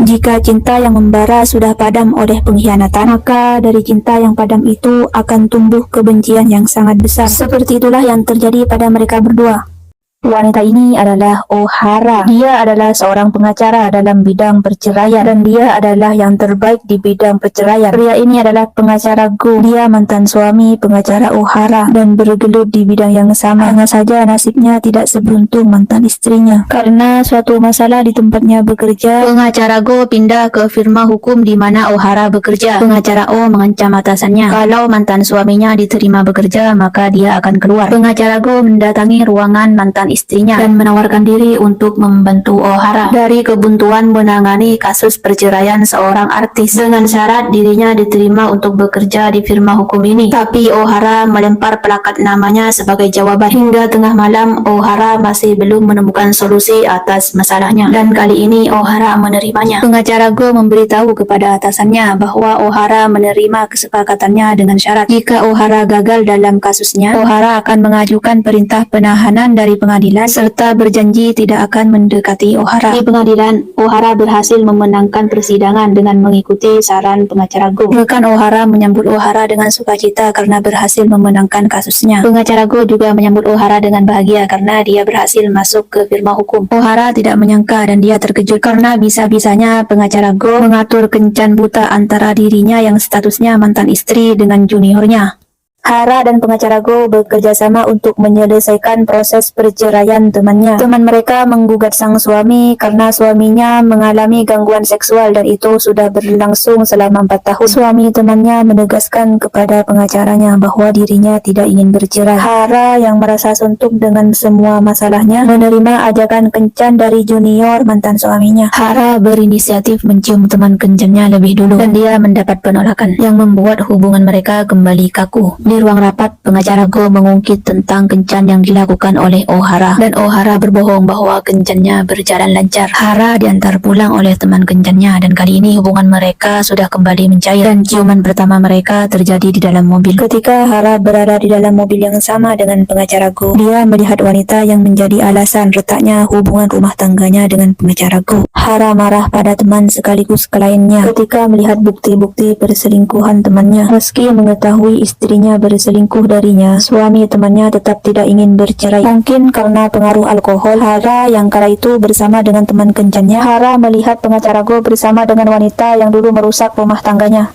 Jika cinta yang membara sudah padam oleh pengkhianatan, maka dari cinta yang padam itu akan tumbuh kebencian yang sangat besar. Seperti itulah yang terjadi pada mereka berdua. Wanita ini adalah O'Hara. Dia adalah seorang pengacara dalam bidang perceraian dan dia adalah yang terbaik di bidang perceraian. Pria ini adalah pengacara Go. Dia mantan suami pengacara O'Hara dan bergelut di bidang yang sama. Hanya saja nasibnya tidak seberuntung mantan istrinya. Karena suatu masalah di tempatnya bekerja, pengacara Go pindah ke firma hukum di mana O'Hara bekerja. Pengacara O mengancam atasannya, kalau mantan suaminya diterima bekerja, maka dia akan keluar. Pengacara Go mendatangi ruangan mantan istrinya dan menawarkan diri untuk membantu O'Hara dari kebuntuan menangani kasus perceraian seorang artis dengan syarat dirinya diterima untuk bekerja di firma hukum ini. Tapi O'Hara melempar plakat namanya sebagai jawaban. Hingga tengah malam O'Hara masih belum menemukan solusi atas masalahnya dan kali ini O'Hara menerimanya. Pengacara Go memberitahu kepada atasannya bahwa O'Hara menerima kesepakatannya dengan syarat jika O'Hara gagal dalam kasusnya, O'Hara akan mengajukan perintah penahanan dari pengadilan serta berjanji tidak akan mendekati O'Hara. Di pengadilan, O'Hara berhasil memenangkan persidangan dengan mengikuti saran pengacara Go. Rekan O'Hara menyambut O'Hara dengan sukacita karena berhasil memenangkan kasusnya. Pengacara Go juga menyambut O'Hara dengan bahagia karena dia berhasil masuk ke firma hukum. O'Hara tidak menyangka dan dia terkejut karena bisa-bisanya pengacara Go mengatur kencan buta antara dirinya yang statusnya mantan istri dengan juniornya. Hara dan pengacara Go bekerja sama untuk menyelesaikan proses perceraian temannya. Teman mereka menggugat sang suami karena suaminya mengalami gangguan seksual dan itu sudah berlangsung selama 4 tahun. Suami temannya menegaskan kepada pengacaranya bahwa dirinya tidak ingin bercerai. Hara yang merasa suntuk dengan semua masalahnya menerima ajakan kencan dari junior mantan suaminya. Hara berinisiatif mencium teman kencannya lebih dulu dan dia mendapat penolakan yang membuat hubungan mereka kembali kaku. Di ruang rapat, pengacara Go mengungkit tentang kencan yang dilakukan oleh O'Hara dan O'Hara berbohong bahwa kencannya berjalan lancar. Hara diantar pulang oleh teman kencannya dan kali ini hubungan mereka sudah kembali mencair dan ciuman pertama mereka terjadi di dalam mobil. Ketika Hara berada di dalam mobil yang sama dengan pengacara Go, dia melihat wanita yang menjadi alasan retaknya hubungan rumah tangganya dengan pengacara Go. Hara marah pada teman sekaligus kliennya ketika melihat bukti-bukti perselingkuhan temannya. Meski mengetahui istrinya berselingkuh darinya, suami temannya tetap tidak ingin bercerai. Mungkin karena pengaruh alkohol. Hara yang kala itu bersama dengan teman kencannya. Hara melihat pengacara Go bersama dengan wanita yang dulu merusak rumah tangganya.